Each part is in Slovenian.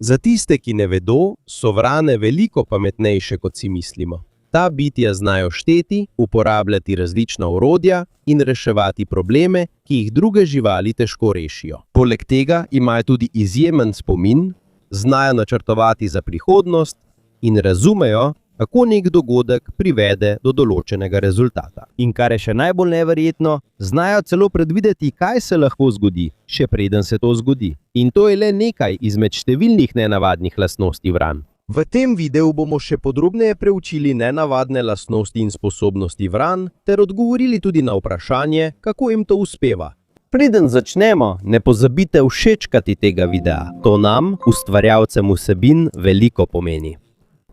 Za tiste, ki ne vedo, so vrane veliko pametnejše, kot si mislimo. Ta bitja znajo šteti, uporabljati različna orodja in reševati probleme, ki jih druge živali težko rešijo. Poleg tega imajo tudi izjemen spomin, znajo načrtovati za prihodnost in razumejo, kako nek dogodek privede do določenega rezultata. In kar je še najbolj neverjetno, znajo celo predvideti, kaj se lahko zgodi, še preden se to zgodi. In to je le nekaj izmed številnih nenavadnih lastnosti vran. V tem videu bomo še podrobneje preučili nenavadne lastnosti in sposobnosti vran ter odgovorili tudi na vprašanje, kako jim to uspeva. Preden začnemo, ne pozabite všečkati tega videa. To nam, ustvarjalcem vsebin, veliko pomeni.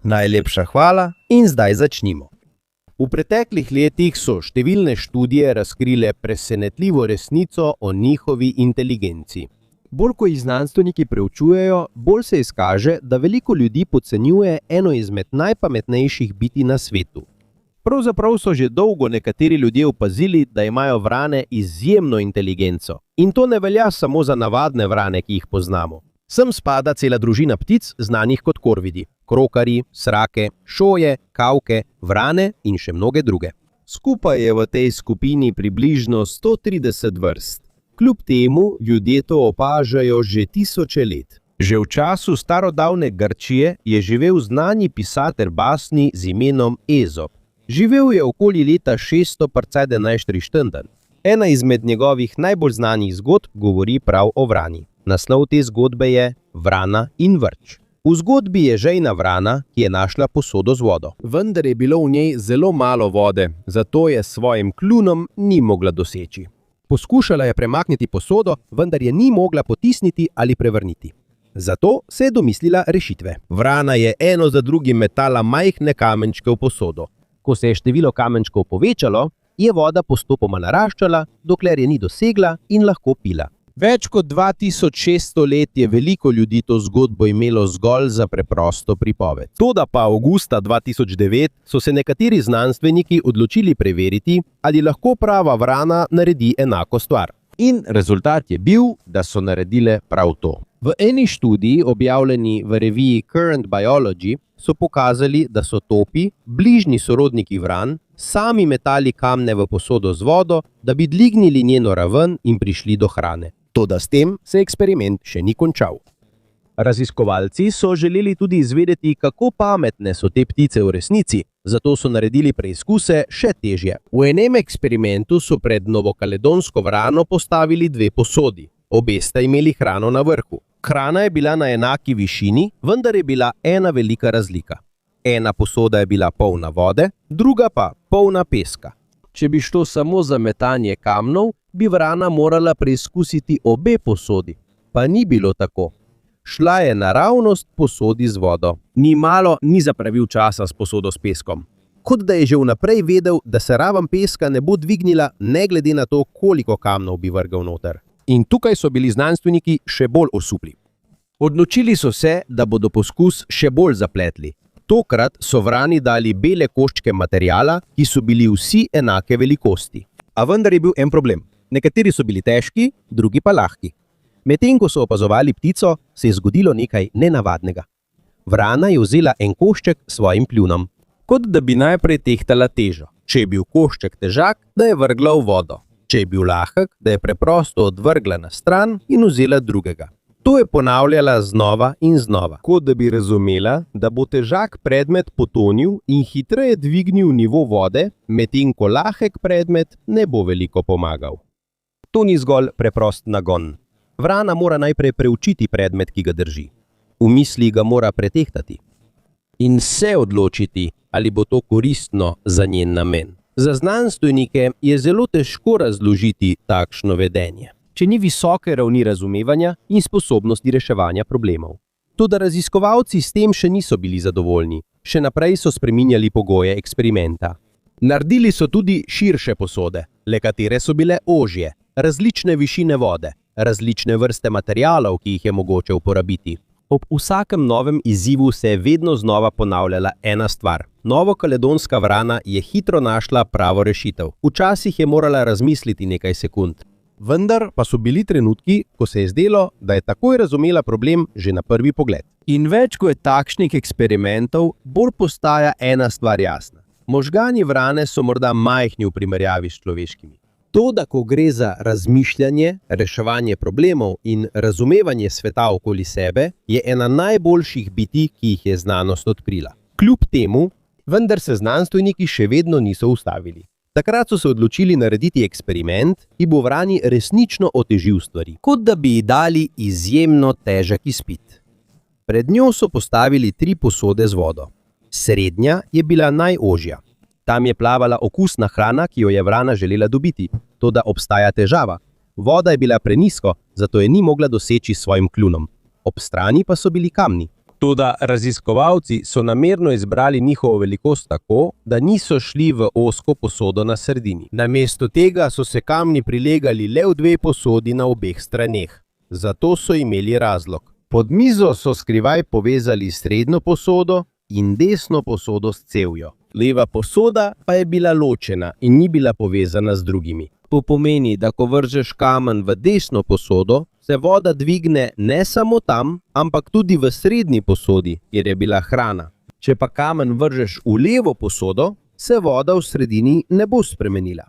Najlepša hvala in zdaj začnimo. V preteklih letih so številne študije razkrile presenetljivo resnico o njihovi inteligenci. Bolj ko jih znanstveniki preučujejo, bolj se izkaže, da veliko ljudi podcenjuje eno izmed najpametnejših bitij na svetu. Pravzaprav so že dolgo nekateri ljudje opazili, da imajo vrane izjemno inteligenco. In to ne velja samo za navadne vrane, ki jih poznamo. Sem spada cela družina ptic, znanih kot korvidi. Krokarji, srake, šoje, kavke, vrane in še mnoge druge. Skupaj je v tej skupini približno 130 vrst. Kljub temu ljudje to opažajo že tisoče let. Že v času starodavne Grčije je živel znani pisatelj basni z imenom Ezop. Živel je okoli leta 600 pred 11. štendan. Ena izmed njegovih najbolj znanih zgodb govori prav o vrani. Naslov te zgodbe je Vrana in vrč. V zgodbi je žejna vrana, ki je našla posodo z vodo. Vendar je bilo v njej zelo malo vode, zato je s svojim kljunom ni mogla doseči. Poskušala je premakniti posodo, vendar je ni mogla potisniti ali prevrniti. Zato se je domislila rešitve. Vrana je eno za drugim metala majhne kamenčke v posodo. Ko se je število kamenčkov povečalo, je voda postopoma naraščala, dokler je ni dosegla in lahko pila. Več kot 2600 let je veliko ljudi to zgodbo imelo zgolj za preprosto pripoved. Toda pa avgusta 2009 so se nekateri znanstveniki odločili preveriti, ali lahko prava vrana naredi enako stvar. In rezultat je bil, da so naredile prav to. V eni študiji, objavljeni v reviji Current Biology, so pokazali, da so topi, bližnji sorodniki vran, sami metali kamne v posodo z vodo, da bi dvignili njeno raven in prišli do hrane. Toda s tem se eksperiment še ni končal. Raziskovalci so želeli tudi izvedeti, kako pametne so te ptice v resnici, zato so naredili preizkuse še težje. V enem eksperimentu so pred novokaledonsko vrano postavili dve posodi. Obe sta imeli hrano na vrhu. Hrana je bila na enaki višini, vendar je bila ena velika razlika. Ena posoda je bila polna vode, druga pa polna peska. Če bi šlo samo za metanje kamnov, bi vrana morala preizkusiti obe posodi. Pa ni bilo tako. Šla je naravnost posodi z vodo. Ni malo ni zapravil časa s posodo s peskom. Kot da je že vnaprej vedel, da se raven peska ne bo dvignila, ne glede na to, koliko kamnov bi vrgel noter. In tukaj so bili znanstveniki še bolj osupli. Odločili so se, da bodo poskus še bolj zapletli. Tokrat so vrani dali bele koščke materiala, ki so bili vsi enake velikosti. A vendar je bil en problem. Nekateri so bili težki, drugi pa lahki. Medtem ko so opazovali ptico, se je zgodilo nekaj nenavadnega. Vrana je vzela en košček s svojim kljunom. Kot da bi najprej tehtala težo. Če je bil košček težak, da je vrgla v vodo. Če je bil lahek, da je preprosto odvrgla na stran in vzela drugega. To je ponavljala znova in znova, kot da bi razumela, da bo težak predmet potonil in hitreje dvignil nivo vode, medtem ko lahek predmet ne bo veliko pomagal. To ni zgolj preprost nagon. Vrana mora najprej preučiti predmet, ki ga drži. V misli ga mora pretehtati. In se odločiti, ali bo to koristno za njen namen. Za znanstvenike je zelo težko razložiti takšno vedenje, če ni visoke ravni razumevanja in sposobnosti reševanja problemov. Toda raziskovalci s tem še niso bili zadovoljni. Še naprej so spreminjali pogoje eksperimenta. Naredili so tudi širše posode, le katere so bile ožje, različne višine vode, različne vrste materialov, ki jih je mogoče uporabiti. Ob vsakem novem izzivu se je vedno znova ponavljala ena stvar. Novokaledonska vrana je hitro našla pravo rešitev. Včasih je morala razmisliti nekaj sekund. Vendar pa so bili trenutki, ko se je zdelo, da je takoj razumela problem že na prvi pogled. In več ko je takšnih eksperimentov, bolj postaja ena stvar jasna. Možgani vrane so morda majhni v primerjavi s človeškimi. To, da ko gre za razmišljanje, reševanje problemov in razumevanje sveta okoli sebe, je ena najboljših bitij, ki jih je znanost odkrila. Kljub temu, vendar se znanstveniki še vedno niso ustavili. Takrat so se odločili narediti eksperiment, ki bo vrani resnično otežil stvari, kot da bi ji dali izjemno težek izpit. Pred njo so postavili 3 posode z vodo. Srednja je bila najožja. Tam je plavala okusna hrana, ki jo je vrana želela dobiti. Toda obstaja težava. Voda je bila prenizko, zato je ni mogla doseči s svojim kljunom. Ob strani pa so bili kamni. Toda raziskovalci so namerno izbrali njihovo velikost tako, da niso šli v ozko posodo na sredini. Namesto tega so se kamni prilegali le v 2 posodi na obeh straneh. Zato so imeli razlog. Pod mizo so skrivaj povezali srednjo posodo in desno posodo s cevjo. Leva posoda pa je bila ločena in ni bila povezana z drugimi. To pomeni, da ko vržeš kamen v desno posodo, se voda dvigne ne samo tam, ampak tudi v srednji posodi, kjer je bila hrana. Če pa kamen vržeš v levo posodo, se voda v sredini ne bo spremenila.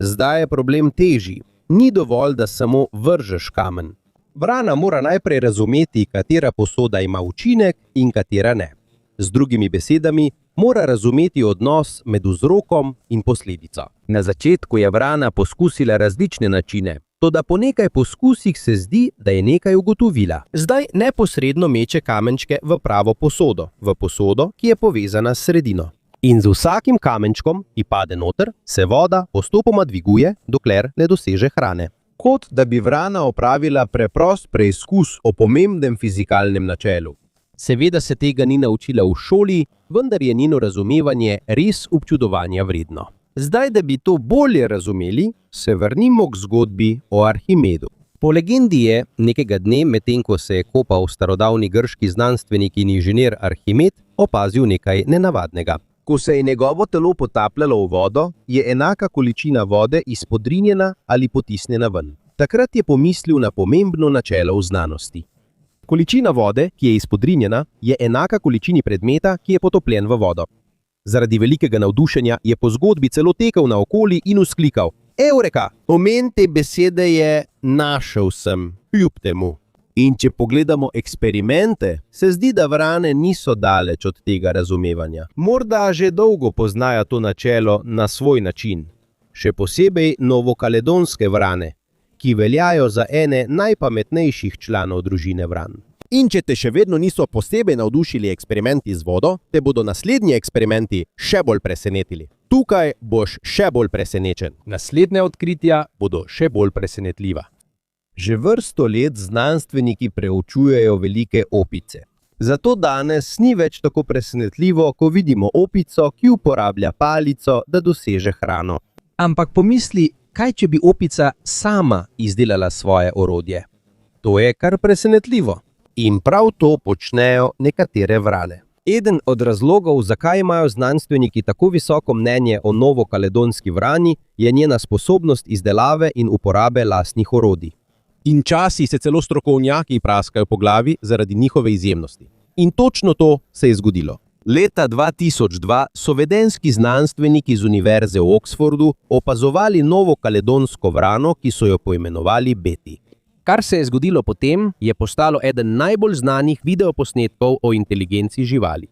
Zdaj je problem težji. Ni dovolj, da samo vržeš kamen. Vrana mora najprej razumeti, katera posoda ima učinek in katera ne. Z drugimi besedami, mora razumeti odnos med vzrokom in posledico. Na začetku je vrana poskusila različne načine, toda po nekaj poskusih se zdi, da je nekaj ugotovila. Zdaj neposredno meče kamenčke v pravo posodo, v posodo, ki je povezana s sredino. In z vsakim kamenčkom, ki pade noter, se voda postopoma dviguje, dokler ne doseže hrane. Kot da bi vrana opravila preprost preizkus o pomembnem fizikalnem načelu. Seveda se tega ni naučila v šoli, vendar je njeno razumevanje res občudovanja vredno. Zdaj, da bi to bolje razumeli, se vrnimo k zgodbi o Arhimedu. Po legendi je nekega dne, medtem ko se je kopal starodavni grški znanstvenik in inženir Arhimed, opazil nekaj nenavadnega. Ko se je njegovo telo potapljalo v vodo, je enaka količina vode izpodrinjena ali potisnjena ven. Takrat je pomislil na pomembno načelo v znanosti. Količina vode, ki je izpodrinjena, je enaka količini predmeta, ki je potopljen v vodo. Zaradi velikega navdušenja je po zgodbi celo tekel naokoli in vzklikal: Eureka! Pomen te besede je našel sem, kljub temu. In če pogledamo eksperimente, se zdi, da vrane niso daleč od tega razumevanja. Morda že dolgo poznajo to načelo na svoj način. Še posebej novokaledonske vrane, ki veljajo za ene najpametnejših članov družine vran. In če te še vedno niso posebej navdušili eksperimenti z vodo, te bodo naslednji eksperimenti še bolj presenetili. Tukaj boš še bolj presenečen. Naslednja odkritja bodo še bolj presenetljiva. Že vrsto let znanstveniki preučujejo velike opice. Zato danes ni več tako presenetljivo, ko vidimo opico, ki uporablja palico, da doseže hrano. Ampak pomisli, kaj če bi opica sama izdelala svoje orodje? To je kar presenetljivo. In prav to počnejo nekatere vrane. Eden od razlogov, zakaj imajo znanstveniki tako visoko mnenje o novokaledonski vrani, je njena sposobnost izdelave in uporabe lastnih orodij. In časi se celo strokovnjaki praskajo po glavi zaradi njihove izjemnosti. In točno to se je zgodilo. Leta 2002 so vedenjski znanstveniki z Univerze v Oxfordu opazovali novokaledonsko vrano, ki so jo poimenovali Betty. Kar se je zgodilo potem, je postalo eden najbolj znanih videoposnetkov o inteligenci živali.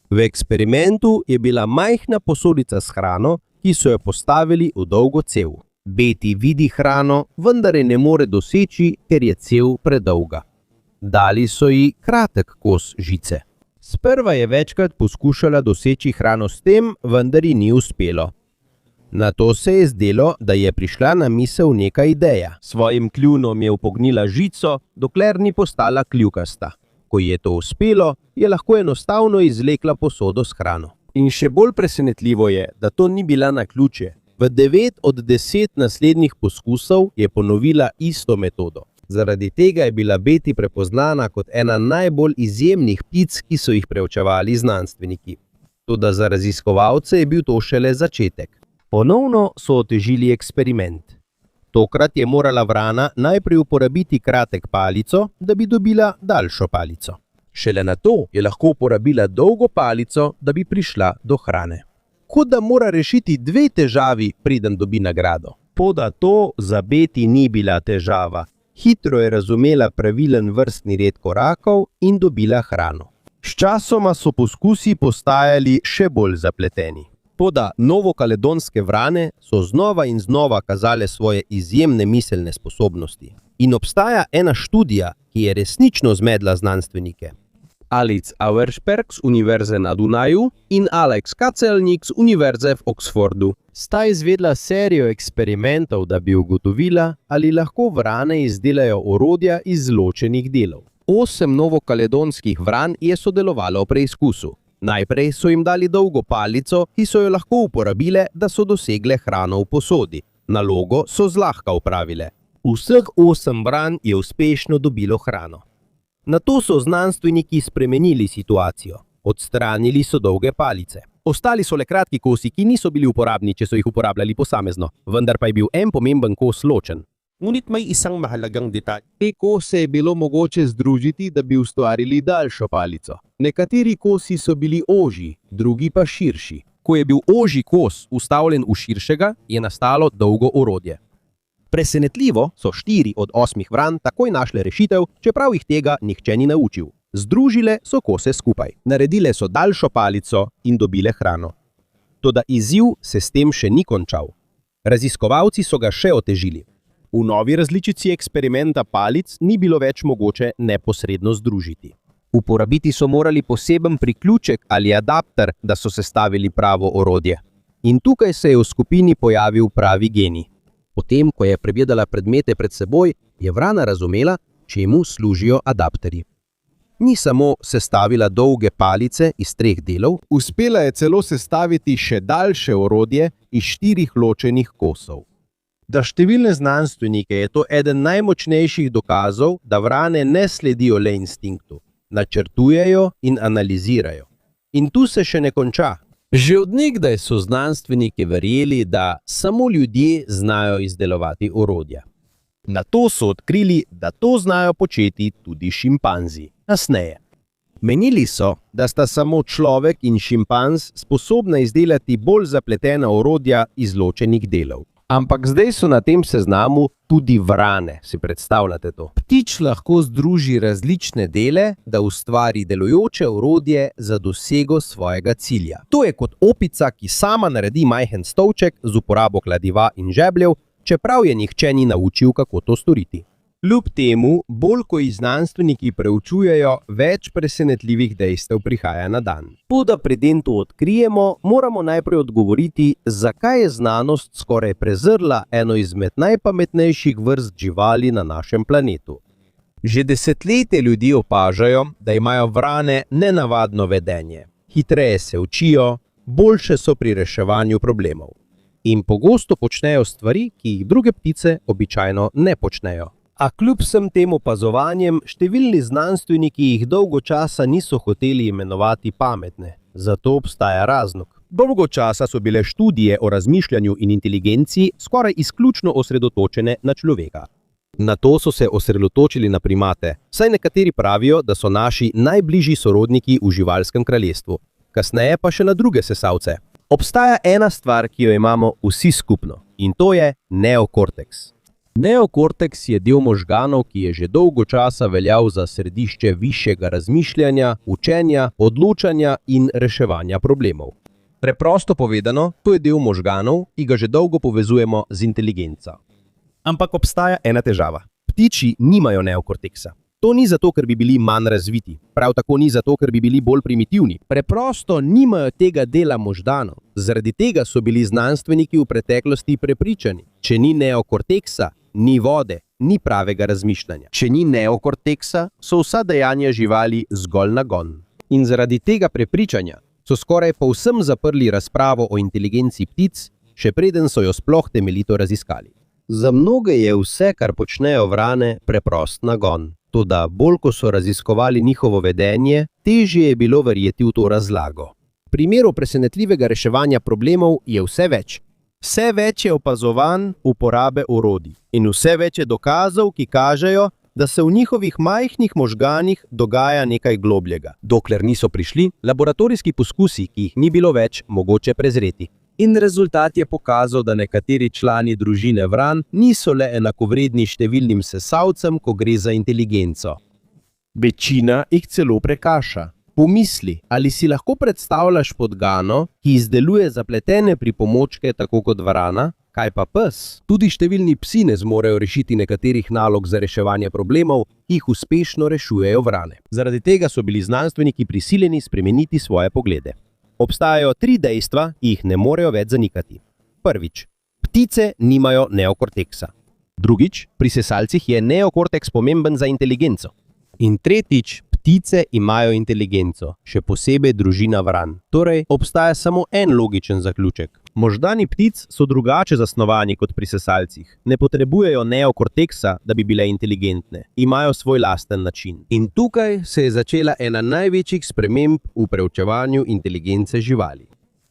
V eksperimentu je bila majhna posodica s hrano, ki so jo postavili v dolgo cev. Betty vidi hrano, vendar je ne more doseči, ker je cev predolga. Dali so ji kratek kos žice. Sprva je večkrat poskušala doseči hrano s tem, vendar ji ni uspelo. Nato se je zdelo, da je prišla na misel neka ideja. Svojim kljunom je upognila žico, dokler ni postala kljukasta. Ko ji je to uspelo, je lahko enostavno izvlekla posodo s hrano. In še bolj presenetljivo je, da to ni bila naključje. V 9 od 10 naslednjih poskusov je ponovila isto metodo. Zaradi tega je bila Betty prepoznana kot ena najbolj izjemnih ptic, ki so jih preučevali znanstveniki. Toda za raziskovalce je bil to šele začetek. Ponovno so otežili eksperiment. Tokrat je morala vrana najprej uporabiti kratek palico, da bi dobila daljšo palico. Šele nato je lahko uporabila dolgo palico, da bi prišla do hrane. Kot da mora rešiti dve težavi, preden dobi nagrado. Toda to za Beti ni bila težava. Hitro je razumela pravilen vrstni red korakov in dobila hrano. Sčasoma so poskusi postajali še bolj zapleteni. Toda novokaledonske vrane so znova in znova kazale svoje izjemne miselne sposobnosti. In obstaja ena študija, ki je resnično zmedla znanstvenike. Alice Auersperg z Univerze na Dunaju in Alex Kacelnik z Univerze v Oxfordu Sta izvedla serijo eksperimentov, da bi ugotovila, ali lahko vrane izdelajo orodja iz ločenih delov. 8 novokaledonskih vran je sodelovalo v preizkusu. Najprej so jim dali dolgo palico, ki so jo lahko uporabile, da so dosegle hrano v posodi. Nalogo so zlahka opravile. Vseh 8 vran je uspešno dobilo hrano. Nato so znanstveniki spremenili situacijo. Odstranili so dolge palice. Ostali so le kratki kosi, ki niso bili uporabni, če so jih uporabljali posamezno, vendar pa je bil en pomemben kos ločen. Ngunit may isang mahalagang detalj. Te kose je bilo mogoče združiti, da bi ustvarili daljšo palico. Nekateri kosi so bili ožji, drugi pa širši. Ko je bil ožji kos vstavljen v širšega, je nastalo dolgo orodje. Presenetljivo so 4 od 8 vran takoj našle rešitev, čeprav jih tega nihče ni naučil. Združile so kose skupaj, naredile so daljšo palico in dobile hrano. Toda izziv se s tem še ni končal. Raziskovalci so ga še otežili. V novi različici eksperimenta palic ni bilo več mogoče neposredno združiti. Uporabiti so morali poseben priključek ali adapter, da so sestavili pravo orodje. In tukaj se je v skupini pojavil pravi genij. Potem, ko je pregledala predmete pred seboj, je vrana razumela, čemu služijo adapterji. Ni samo sestavila dolge palice iz 3 delov, uspela je celo sestaviti še daljše orodje iz 4 ločenih kosov. Za številne znanstvenike je to eden najmočnejših dokazov, da vrane ne sledijo le instinktu, načrtujejo in analizirajo. In tu se še ne konča. Že od nekdaj so znanstveniki verjeli, da samo ljudje znajo izdelovati orodja. Nato so odkrili, da to znajo početi tudi šimpanzi. Kasneje. Menili so, da sta samo človek in šimpanz sposobna izdelati bolj zapletena orodja iz ločenih delov. Ampak zdaj so na tem seznamu tudi vrane, si predstavljate to. Ptič lahko združi različne dele, da ustvari delujoče orodje za dosego svojega cilja. To je kot opica, ki sama naredi majhen stolček z uporabo kladiva in žebljev, čeprav je nihče ni naučil, kako to storiti. Kljub temu, bolj ko jih znanstveniki preučujejo, več presenetljivih dejstev prihaja na dan. Toda preden to odkrijemo, moramo najprej odgovoriti, zakaj je znanost skoraj prezrla eno izmed najpametnejših vrst živali na našem planetu. Že desetletje ljudi opažajo, da imajo vrane nenavadno vedenje. Hitreje se učijo, boljše so pri reševanju problemov. In pogosto počnejo stvari, ki jih druge ptice običajno ne počnejo. A kljub vsem tem opazovanjem, številni znanstveniki jih dolgo časa niso hoteli imenovati pametne. Zato obstaja razlog. Dolgo časa so bile študije o razmišljanju in inteligenci skoraj izključno osredotočene na človeka. Nato so se osredotočili na primate, saj nekateri pravijo, da so naši najbližji sorodniki v živalskem kraljestvu. Kasneje pa še na druge sesalce. Obstaja ena stvar, ki jo imamo vsi skupno, in to je neokorteks. Neokorteks je del možganov, ki je že dolgo časa veljal za središče višjega razmišljanja, učenja, odločanja in reševanja problemov. Preprosto povedano, to je del možganov, ki ga že dolgo povezujemo z inteligenco. Ampak obstaja ena težava. Ptiči nimajo neokorteksa. To ni zato, ker bi bili manj razviti, prav tako ni zato, ker bi bili bolj primitivni. Preprosto nimajo tega dela možganov. Zaradi tega so bili znanstveniki v preteklosti prepričani, če ni neokorteksa, ni vode, ni pravega razmišljanja. Če ni neokorteksa, so vsa dejanja živali zgolj nagon. In zaradi tega prepričanja so skoraj povsem zaprli razpravo o inteligenci ptic, še preden so jo sploh temeljito raziskali. Za mnoge je vse, kar počnejo vrane, preprost nagon. Toda bolj ko so raziskovali njihovo vedenje, težje je bilo verjeti v to razlago. Primerov presenetljivega reševanja problemov je vse več. Vse več je opazovanj uporabe orodij in vse več je dokazov, ki kažejo, da se v njihovih majhnih možganih dogaja nekaj globljega, dokler niso prišli laboratorijski poskusi, ki jih ni bilo več mogoče prezreti. In rezultat je pokazal, da nekateri člani družine vran niso le enakovredni številnim sesalcem, ko gre za inteligenco. Večina jih celo prekaša. Pomisli, ali si lahko predstavljaš podgano, ki izdeluje zapletene pripomočke tako kot vrana? Kaj pa pes? Tudi številni psi ne zmorejo rešiti nekaterih nalog za reševanje problemov, ki jih uspešno rešujejo vrane. Zaradi tega so bili znanstveniki prisiljeni spremeniti svoje poglede. Obstajajo 3 dejstva, ki jih ne morejo več zanikati. Prvič, ptice nimajo neokorteksa. Drugič, pri sesalcih je neokorteks pomemben za inteligenco. In tretjič, ptice imajo inteligenco, še posebej družina vran. Torej, obstaja samo en logičen zaključek. Možgani ptic so drugače zasnovani kot pri sesalcih. Ne potrebujejo neokorteksa, da bi bile inteligentne. Imajo svoj lasten način. In tukaj se je začela ena največjih sprememb v preučevanju inteligence živali.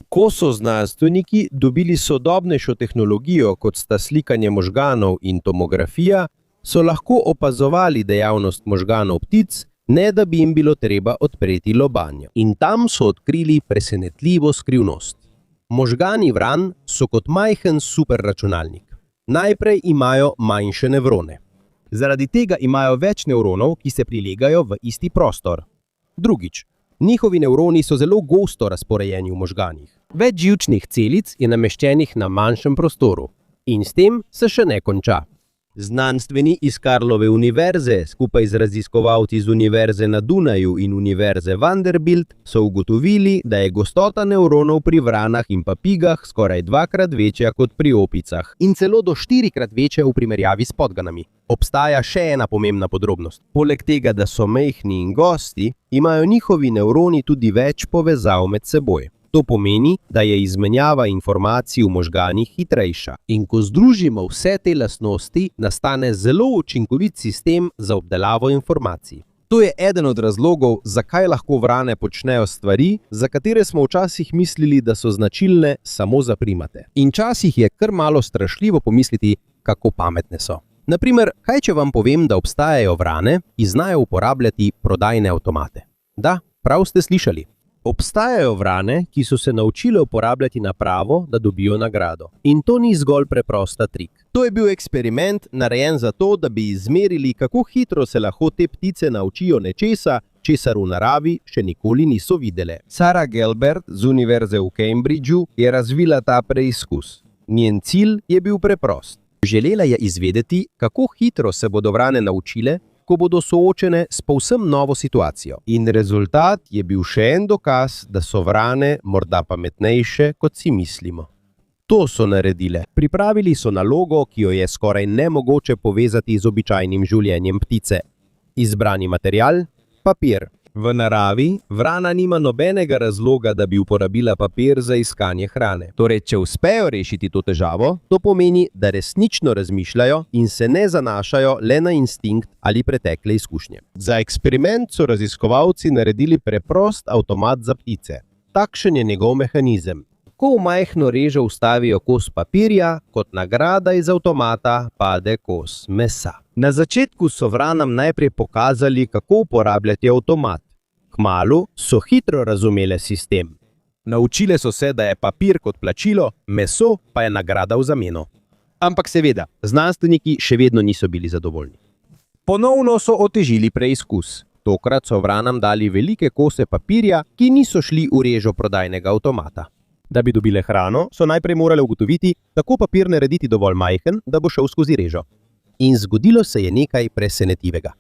Ko so znanstveniki dobili sodobnejšo tehnologijo, kot sta slikanje možganov in tomografija, so lahko opazovali dejavnost možganov ptic, ne da bi jim bilo treba odpreti lobanjo. In tam so odkrili presenetljivo skrivnost. Možgani vran so kot majhen superračunalnik. Najprej imajo manjše nevrone. Zaradi tega imajo več nevronov, ki se prilegajo v isti prostor. Drugič, njihovi nevroni so zelo gosto razporejeni v možganih. Več živčnih celic je nameščenih na manjšem prostoru. In s tem se še ne konča. Znanstveni iz Karlove univerze skupaj z raziskovalci z Univerze na Dunaju in Univerze Vanderbilt so ugotovili, da je gostota nevronov pri vranah in papigah skoraj 2-krat večja kot pri opicah in celo do 4-krat večja v primerjavi s podganami. Obstaja še ena pomembna podrobnost. Poleg tega, da so majhni in gosti, imajo njihovi nevroni tudi več povezav med seboj. To pomeni, da je izmenjava informacij v možganih hitrejša. In ko združimo vse te lastnosti, nastane zelo učinkovit sistem za obdelavo informacij. To je eden od razlogov, zakaj lahko vrane počnejo stvari, za katere smo včasih mislili, da so značilne samo za primate. In včasih je kar malo strašljivo pomisliti, kako pametne so. Naprimer, kaj če vam povem, da obstajajo vrane, ki znajo uporabljati prodajne avtomate? Da, prav ste slišali. Obstajajo vrane, ki so se naučile uporabljati napravo, da dobijo nagrado. In to ni zgolj preprosta trik. To je bil eksperiment, narejen zato, da bi izmerili, kako hitro se lahko te ptice naučijo nečesa, česar v naravi še nikoli niso videle. Sarah Gelbert z Univerze v Cambridgeu je razvila ta preizkus. Njen cilj je bil preprost. Želela je izvedeti, kako hitro se bodo vrane naučile, ko bodo soočene s povsem novo situacijo. In rezultat je bil še en dokaz, da so vrane morda pametnejše, kot si mislimo. To so naredile. Pripravili so nalogo, ki jo je skoraj nemogoče povezati z običajnim življenjem ptice. Izbrani material: papir. V naravi vrana nima nobenega razloga, da bi uporabila papir za iskanje hrane. Torej, če uspejo rešiti to težavo, to pomeni, da resnično razmišljajo in se ne zanašajo le na instinkt ali pretekle izkušnje. Za eksperiment so raziskovalci naredili preprost avtomat za ptice. Takšen je njegov mehanizem. Ko v majhno režo vstavijo kos papirja, kot nagrada iz avtomata pade kos mesa. Na začetku so vranam najprej pokazali, kako uporabljati avtomat. Kmalu so hitro razumele sistem. Naučile so se, da je papir kot plačilo, meso pa je nagrada v zameno. Ampak seveda, znanstveniki še vedno niso bili zadovoljni. Ponovno so otežili preizkus. Tokrat so vranam dali velike kose papirja, ki niso šli v režo prodajnega avtomata. Da bi dobile hrano, so najprej morale ugotoviti, kako papir narediti dovolj majhen, da bo šel skozi režo. In zgodilo se je nekaj presenetljivega.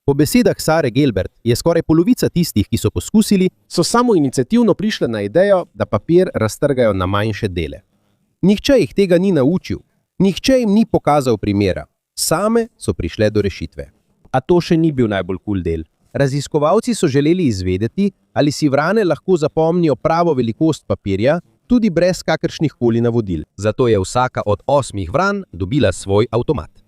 Po besedah Sare Gelbert je skoraj polovica tistih, ki so poskusili, so samoiniciativno prišle na idejo, da papir raztrgajo na manjše dele. Nihče jih tega ni naučil, nihče jim ni pokazal primera. Same so prišle do rešitve. A to še ni bil najbolj kul del. Raziskovalci so želeli izvedeti, ali si vrane lahko zapomnijo pravo velikost papirja, tudi brez kakršnih koli navodil. Zato je vsaka od 8 vran dobila svoj avtomat.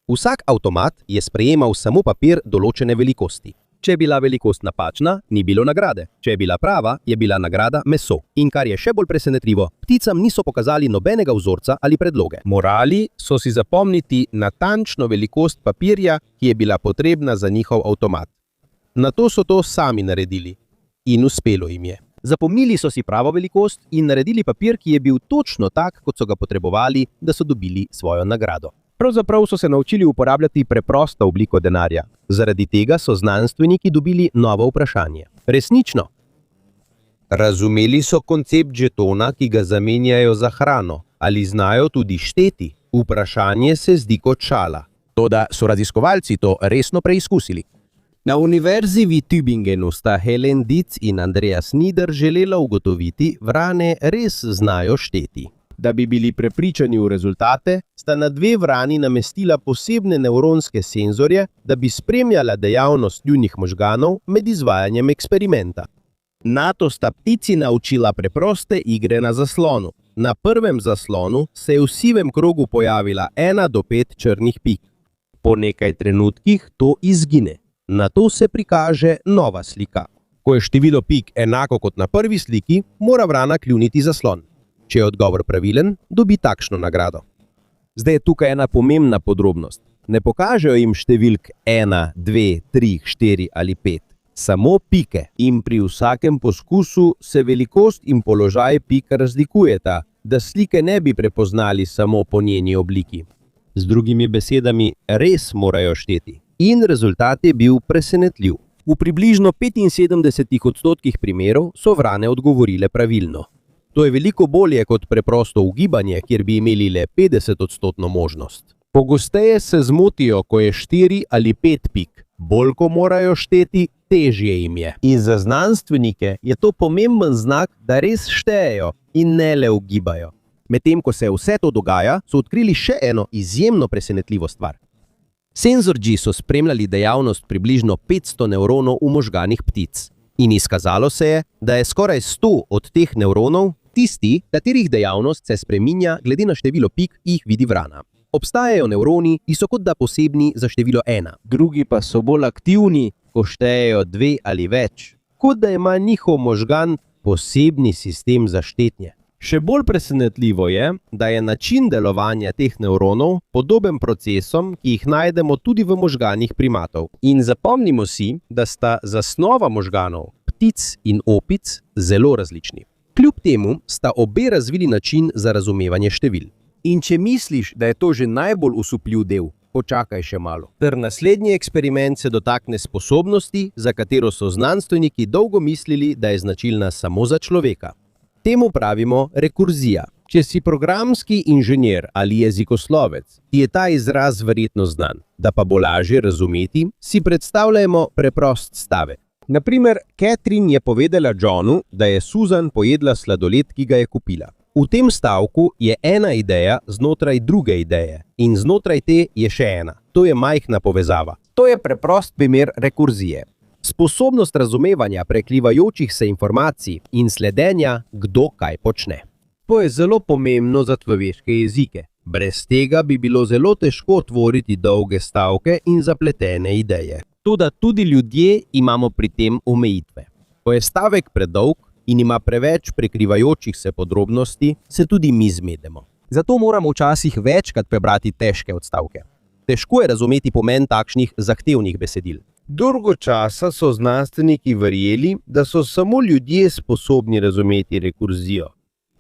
Vsak avtomat je sprejemal samo papir določene velikosti. Če je bila velikost napačna, ni bilo nagrade. Če je bila prava, je bila nagrada meso. In kar je še bolj presenetljivo, pticam niso pokazali nobenega vzorca ali predloge. Morali so si zapomniti natančno velikost papirja, ki je bila potrebna za njihov avtomat. Nato so to sami naredili. In uspelo jim je. Zapomnili so si pravo velikost in naredili papir, ki je bil točno tak, kot so ga potrebovali, da so dobili svojo nagrado. Pravzaprav so se naučili uporabljati preprosto obliko denarja. Zaradi tega so znanstveniki dobili novo vprašanje. Resnično. Razumeli so koncept žetona, ki ga zamenjajo za hrano. Ali znajo tudi šteti? Vprašanje se zdi kot šala. Toda so raziskovalci to resno preizkusili. Na univerzi v Tübingenu sta Helen Dietz in Andreas Nieder želela ugotoviti, vrane res znajo šteti. Da bi bili prepričani v rezultate, sta na 2 vrani namestila posebne nevronske senzorje, da bi spremljala dejavnost njunih možganov med izvajanjem eksperimenta. Nato sta ptici naučila preproste igre na zaslonu. Na prvem zaslonu se je v sivem krogu pojavila 1 do 5 črnih pik. Po nekaj trenutkih to izgine. Nato se prikaže nova slika. Ko je število pik enako kot na prvi sliki, mora vrana kljuniti zaslon. Če je odgovor pravilen, dobi takšno nagrado. Zdaj je tukaj ena pomembna podrobnost. Ne pokažejo jim številk 1, 2, 3, 4 ali 5. Samo pike. In pri vsakem poskusu se velikost in položaj pik razlikujeta, da slike ne bi prepoznali samo po njeni obliki. Z drugimi besedami, res morajo šteti. In rezultat je bil presenetljiv. V približno 75% primerov so vrane odgovorile pravilno. To je veliko bolje kot preprosto ugibanje, kjer bi imeli le 50% možnost. Pogosteje se zmotijo, ko je 4 ali 5 pik. Bolj ko morajo šteti, težje jim je. In za znanstvenike je to pomemben znak, da res štejejo in ne le ugibajo. Medtem ko se vse to dogaja, so odkrili še eno izjemno presenetljivo stvar. Senzorji so spremljali dejavnost približno 500 nevronov v možganih ptic. In izkazalo se je, da je skoraj 100 od teh nevronov tisti, katerih dejavnost se spreminja glede na število pik, ki jih vidi vrana. Obstajajo nevroni, ki so kot da posebni za število 1. Drugi pa so bolj aktivni, ko štejejo 2 ali več. Kot da ima njihov možgan posebni sistem za štetnje. Še bolj presenetljivo je, da je način delovanja teh nevronov podoben procesom, ki jih najdemo tudi v možganih primatov. In zapomnimo si, da sta zasnova možganov, ptic in opic, zelo različni. Kljub temu sta obe razvili način za razumevanje števil. In če misliš, da je to že najbolj usupljiv del, počakaj še malo. Ter naslednji eksperiment se dotakne sposobnosti, za katero so znanstveniki dolgo mislili, da je značilna samo za človeka. Temu pravimo rekurzija. Če si programski inženir ali jezikoslovec, ti je ta izraz verjetno znan. Da pa bo lažje razumeti, si predstavljamo preprost stavek. Naprimer, Catherine je povedala Johnu, da je Susan pojedla sladoled, ki ga je kupila. V tem stavku je ena ideja znotraj druge ideje in znotraj te je še ena. To je majhna povezava. To je preprost primer rekurzije. Sposobnost razumevanja prekrivajočih se informacij in sledenja, kdo kaj počne. To je zelo pomembno za človeške jezike. Brez tega bi bilo zelo težko tvoriti dolge stavke in zapletene ideje. Toda tudi ljudje imamo pri tem omejitve. Ko je stavek predolg in ima preveč prekrivajočih se podrobnosti, se tudi mi zmedemo. Zato moramo včasih večkrat prebrati težke odstavke. Težko je razumeti pomen takšnih zahtevnih besedil. Dolgo časa so znanstveniki verjeli, da so samo ljudje sposobni razumeti rekurzijo.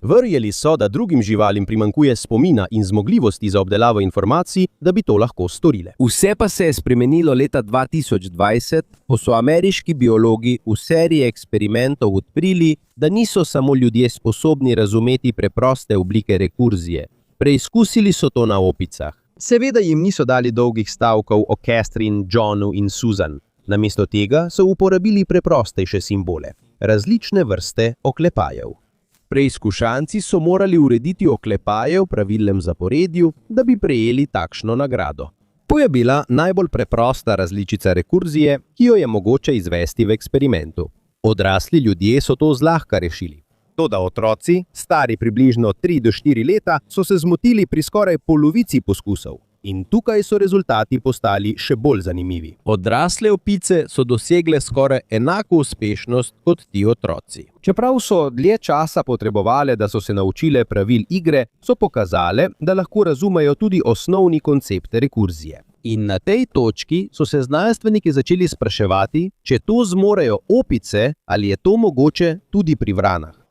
Verjeli so, da drugim živalim primanjkuje spomina in zmogljivosti za obdelavo informacij, da bi to lahko storile. Vse pa se je spremenilo leta 2020, ko so ameriški biologi v seriji eksperimentov odkrili, da niso samo ljudje sposobni razumeti preproste oblike rekurzije. Preizkusili so to na opicah. Seveda jim niso dali dolgih stavkov o Catherine, Johnu in Susan. Namesto tega so uporabili preprostejše simbole, različne vrste oklepajev. Preizkušanci so morali urediti oklepaje v pravilnem zaporedju, da bi prejeli takšno nagrado. To je bila najbolj preprosta različica rekurzije, ki jo je mogoče izvesti v eksperimentu. Odrasli ljudje so to zlahka rešili. Toda otroci, stari približno 3 do 4 leta, so se zmotili pri skoraj polovici poskusov. In tukaj so rezultati postali še bolj zanimivi. Odrasle opice so dosegle skoraj enako uspešnost kot ti otroci. Čeprav so dlje časa potrebovale, da so se naučile pravil igre, so pokazale, da lahko razumejo tudi osnovni koncept rekurzije. In na tej točki so se znanstveniki začeli spraševati, če to zmorejo opice ali je to mogoče tudi pri vranah.